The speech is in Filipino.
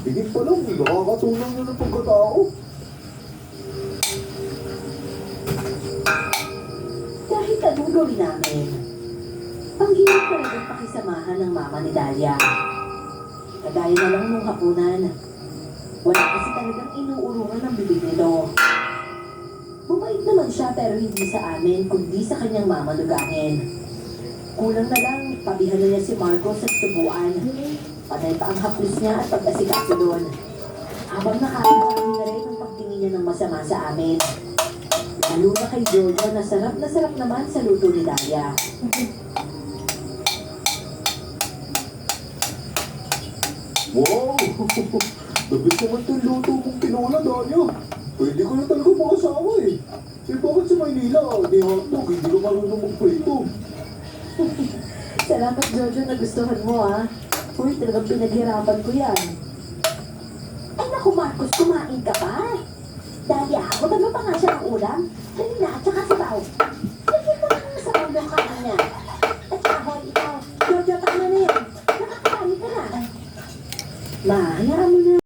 Higit pa lang, nakakatulong na ng pagkatao. Kahit anong gawin namin, ang hirap talagang pakisamahan ng mama ni Dalia. Kagaya na lang nung hapunan. Wala kasi talagang inuurungan ng bibig nito. Bumait naman siya pero hindi sa amin kundi sa kanyang mama lugahin. Kulang na lang, tabihan na niya si Marco sa subuan. Panay pa ang haplos niya at pag-asikaso doon. Habang nakakabahagi na rin ang pagtingin niya ng masama sa amin. Lalo na kay Jojo na sarap naman sa luto ni Dalia. Wow! Labis naman itong luto mong tinola, Dalia. Pwede ko na talaga makasawa eh. Eh bakit sa Maynila, di hotdog, hindi ka marunong magprito. Salamat Jojo na gustuhan mo ah. Uy, talagang pinaghirapan ko yan. Ay naku Marcos, kumain ka pa. Dalia, huwag mo pa nga siya ng ulam. Halina, at saka sabaw. Lagyan mo lang sa ulo ka niya. At saka hoy, ikaw. Jojo, tama na yan. Nakakain ka na. Ma, hayaan mo na.